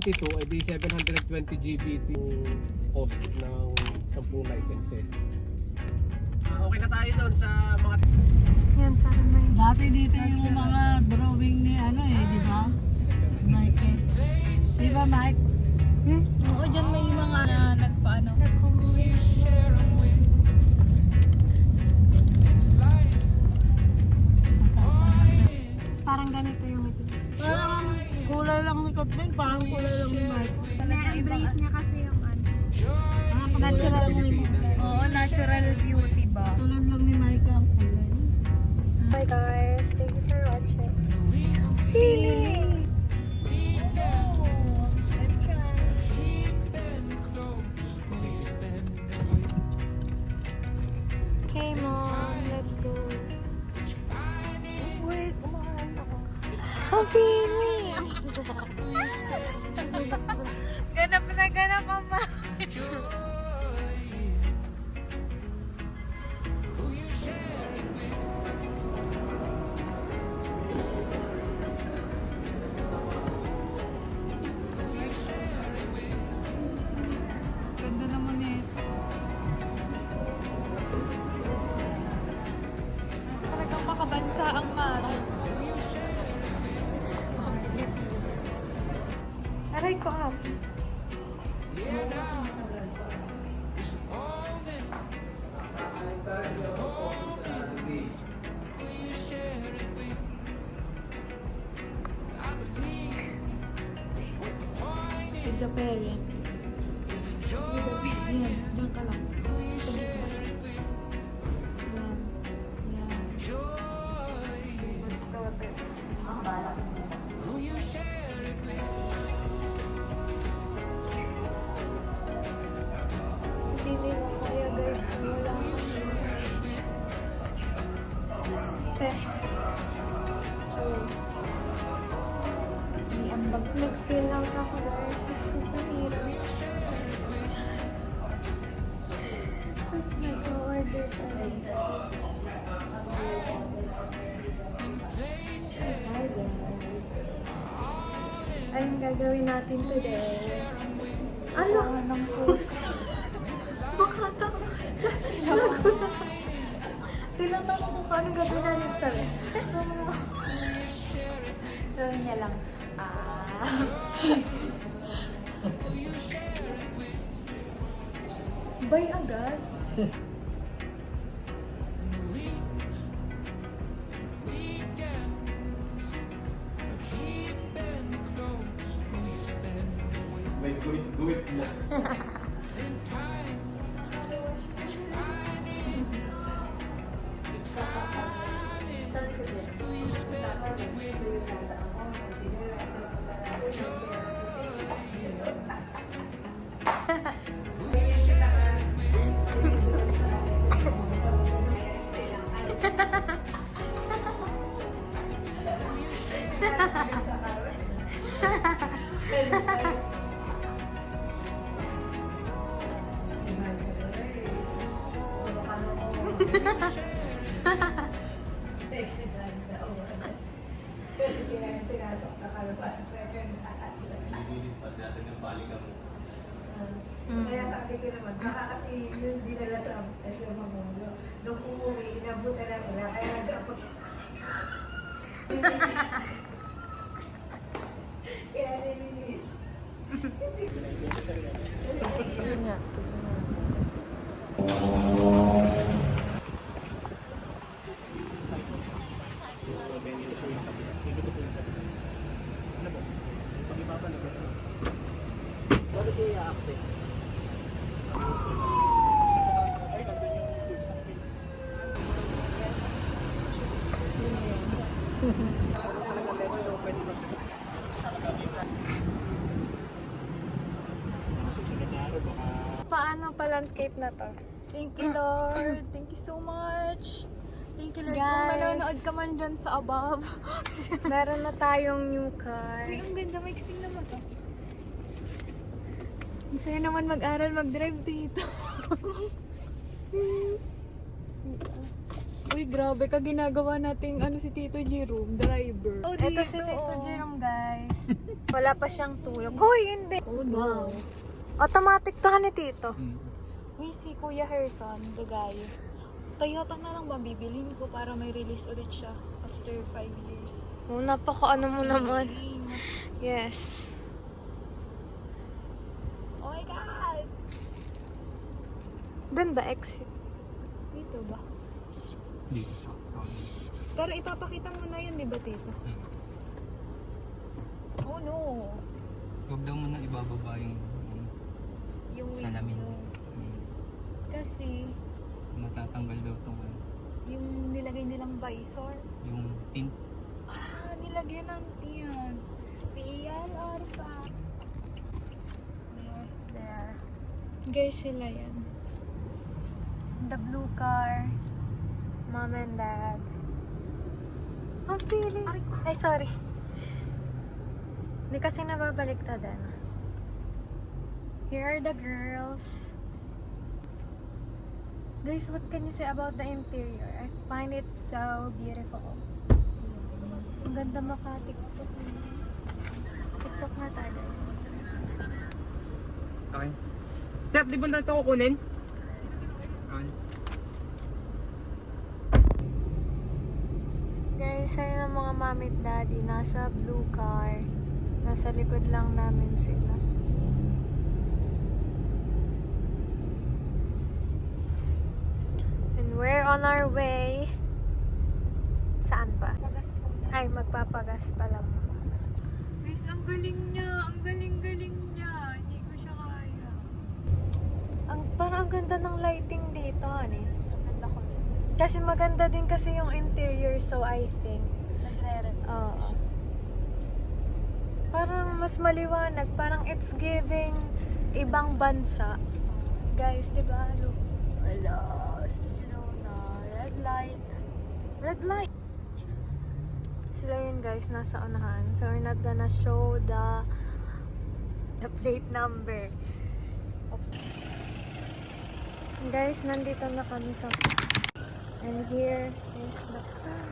Ito ay di 720 GBP yung cost ng 10 licenses. Okay na tayo doon sa mga... Yan, parang may... Dati dito yung mga drawing ni ano eh, di ba? Mike. Di ba Mike? Oo, dyan may mga nagpaano. Parang ganito yung ito. Parang kulay lang ni Kathleen, parang kulay lang ni Mike. Na-embrace niya kasi yung ano. Natural lang ni Oo, natural beauty ba? Tulad lang ni Mike ang kulay. Bye guys, thank you for watching. Feeling! Okay, Mom, let's go. Wait, kumakain ako. Oh, feeling! Ganap na ganap, Mama. Ganda naman eh. Talagang makabansa ang mara. Aray ko, happy. With the parents. Yan, dyan ka lang. Hindi nila kaya guys, wala kami. May ambag. Nag-feel out ako guys. It's super hirap. Tapos nag-order talaga. Hi guys. Anong gagawin natin today? Ano? Ng puso. Makatawa. Tinatanong ko kung anong gagawin natin today. Gawin niya lang. Bay agad. May guwit mo. Second hand daw. Kasi pinasok sa kalabas, second hand. Bibilis pa natin yung balikan mo. Kaya sabi ko naman, baka kasi yun dinala sa mamulo. Nung umuwi, inabutan na nila, kaya dapat. Kaya nilinis. Kasi... Paano siya i-access? Paano pa landscape na to? Thank you, Lord. Thank you so much. Thank you, Lord. Kung manonood ka man dyan sa above. Meron na tayong new car. Ay, ang ganda. May extend naman to. Ang saya naman mag-aral, mag-drive dito. Uy, grabe ka ginagawa nating ano si Tito Jerome, driver. Oh, Ito si Tito Jerome, guys. Wala pa siyang tulog. Hoy, hindi. Oh no. Automatic to ni Tito. Uy, si Kuya Herson, the guy. Toyota na lang mabibilin ko para may release ulit siya after 5 years. Oh, napaka-ano mo naman. Yes. Oh my God! Doon ba exit? Dito ba? Dito sa Pero ipapakita mo na yun, di ba, Tito? Oh no! Huwag daw muna ibababa Yung salamin. window. Kasi, Matatanggal daw itong yung nilagay nilang visor. yung tint. Ah, nilagyan ng tiyan. PLR pa. There. Guys, sila yan. The blue car. Mom and Dad. Ang feeling. Ay, sorry. Hindi kasi nababaliktad. Here are the girls. Guys, what can you say about the interior? I find it so beautiful. Ang ganda maka-TikTok. TikTok na tayo, guys. Okay. Sir, di ba na ito kukunin? Guys, ayun ang mga mami at daddy. Nasa blue car. Nasa likod lang namin sila. And we're on our way. Saan ba? Pagas po na. Ay, magpapagas pa lang. Guys, ang galing niya. Ang galing-galing niya. Hindi ko siya kaya. Parang ang ganda ng lighting dito, honey. Ang ganda ko din. Kasi maganda din kasi yung interior, so I think. Nagre-refresh. Oo. Parang mas maliwanag. Parang it's giving ibang bansa. Guys, di ba? Look. Wala. Zero na. Red light. Red light. Sila yun guys, nasa unahan. So we're not gonna show the plate number. Guys, nandito na kami sa and here is the car.